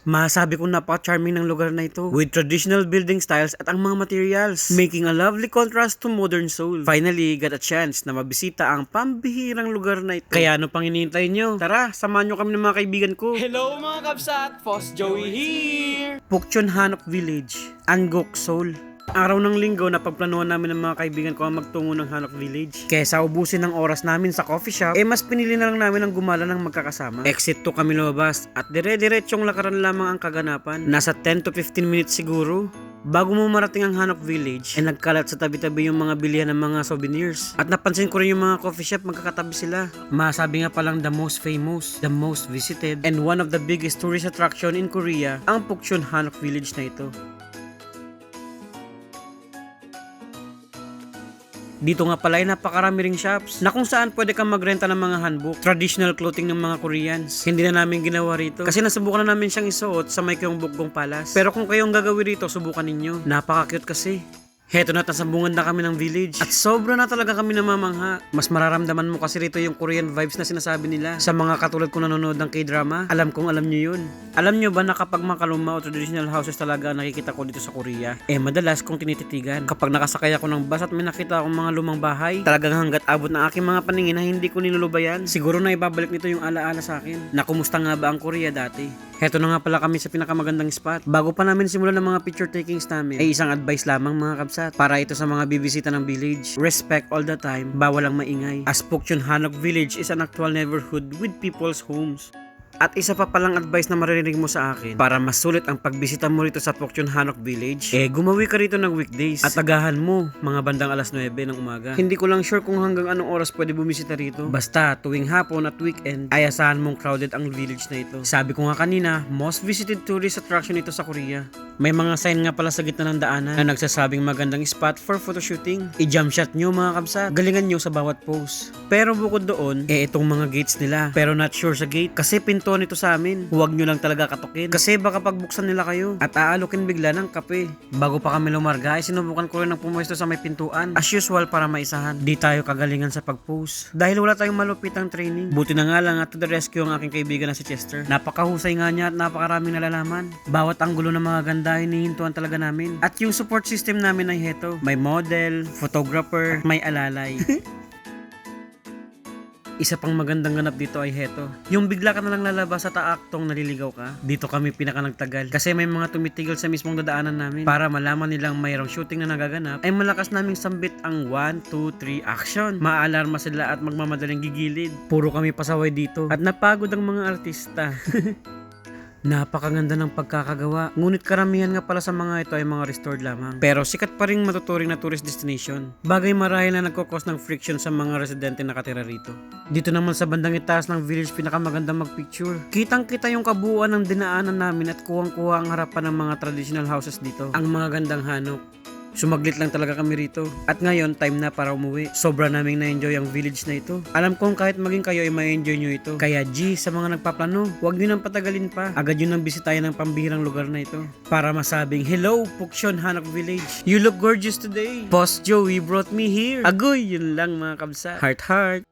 Masabi kong napaka-charming ng lugar na ito with traditional building styles at ang mga materials, making a lovely contrast to modern soul. Finally, got a chance na mabisita ang pambihirang lugar na ito. Kaya ano pang hinihintay nyo? Tara, samahan nyo kami ng mga kaibigan ko. Hello mga kabsat! Boss Joey here! Pukchon Hanok Village, Angok, Seoul. Araw ng linggo na pagplanuhan namin ng mga kaibigan ko ang magtungo ng Hanok Village. Kesa ubusin ng oras namin sa coffee shop, mas pinili na lang namin ang gumala ng magkakasama. Exit 2 kami lumabas at dire-diretsyong lakaran lamang ang kaganapan. Nasa 10 to 15 minutes siguro. Bago mo marating ang Hanok Village, nagkalat sa tabi-tabi yung mga bilihan ng mga souvenirs. At napansin ko rin yung mga coffee shop, magkakatabi sila. Masabi nga palang the most famous, the most visited, and one of the biggest tourist attraction in Korea, ang Pukchon Hanok Village na ito. Dito nga pala ay napakarami ring shops na kung saan pwede kang magrenta ng mga hanbok, traditional clothing ng mga Koreans. Hindi na namin ginawa rito kasi nasubukan na namin siyang isuot sa may Gyeongbokgung Palace. Pero kung kayong gagawin rito, subukan ninyo. Napaka-cute kasi. Heto na, tasambungan na kami ng village. At sobra na talaga kami namamangha. Mas mararamdaman mo kasi rito yung Korean vibes na sinasabi nila. Sa mga katulad ko nanonood ng K-drama, alam kong alam nyo yun. Alam nyo ba na kapag makaluma o traditional houses talaga nakikita ko dito sa Korea, madalas kong tinititigan. Kapag nakasakay ako ng bus at may nakita akong mga lumang bahay, talagang hanggat abot ng aking mga paningin na hindi ko ninulubayan. Siguro na ibabalik nito yung alaala sa akin. Na kumusta nga ba ang Korea dati? Heto na nga pala kami sa pinakamagandang spot. Bago pa namin simulan ng mga picture takings namin, isang advice lamang mga kabsat. Para ito sa mga bibisita ng village. Respect all the time, bawal ang maingay. As Pukchon Hanok Village is an actual neighborhood with people's homes. At isa pa palang advice na maririnig mo sa akin, para masulit ang pagbisita mo rito sa Pukchon Hanok Village, gumawi ka rito ng weekdays at tagahan mo mga bandang alas 9 ng umaga. Hindi ko lang sure kung hanggang anong oras pwede bumisita rito. Basta tuwing hapon at weekend ay asahan mong crowded ang village na ito. Sabi ko nga kanina, most visited tourist attraction ito sa Korea. May mga sign nga pala sa gitna ng daanan na nagsasabing magandang spot for photoshooting. I-jump shot nyo mga kabsat. Galingan nyo sa bawat pose. Pero bukod doon, itong mga gates nila. Pero not sure sa gate kasi pinto nito sa amin. Huwag nyo lang talaga katukin. Kasi baka pagbuksan nila kayo at aalukin bigla ng kape. Bago pa kami lumarga, sinubukan ko rin ng pumuesto sa may pintuan. As usual para maisahan. Di tayo kagalingan sa pag-pose. Dahil wala tayong malupitang training. Buti na nga lang at to the rescue ang aking kaibigan na si Chester. Napakahusay nga niya at napakaraming nalalaman. Bawat anggulo ng mga ganda ay hinihintuan talaga namin. At yung support system namin ay heto. May model, photographer, may alalay. Isa pang magandang ganap dito ay heto. Yung bigla ka na lang lalabas sa taaktong naliligaw ka, dito kami pinaka nagtagal. Kasi may mga tumitigil sa mismong dadaanan namin. Para malaman nilang mayroong shooting na nagaganap, ay malakas naming sambit ang 1, 2, 3 action. Maaalarma sila at magmamadaling gigilid. Puro kami pasaway dito. At napagod ang mga artista. Napakaganda ng pagkakagawa. Ngunit karamihan nga pala sa mga ito ay mga restored lamang. Pero sikat pa rin matuturing na tourist destination. Bagay marahil na nagkukos ng friction sa mga residente na nakatira rito. Dito naman sa bandang itaas ng village pinakamagandang magpicture. Kitang-kita yung kabuuan ng dinaanan namin at kuwang-kuha ang harapan ng mga traditional houses dito. Ang mga gandang hanok. Sumaglit lang talaga kami rito. At ngayon, time na para umuwi. Sobra naming na-enjoy ang village na ito. Alam kong kahit maging kayo ay ma-enjoy nyo ito. Kaya G, sa mga nagpaplano, huwag nyo nang patagalin pa. Agad yun nang bisitayan ng pambihirang lugar na ito. Para masabing, hello, Pukchon Hanok Village. You look gorgeous today. Boss Joey brought me here. Agoy, yun lang mga kabsa. Heart heart.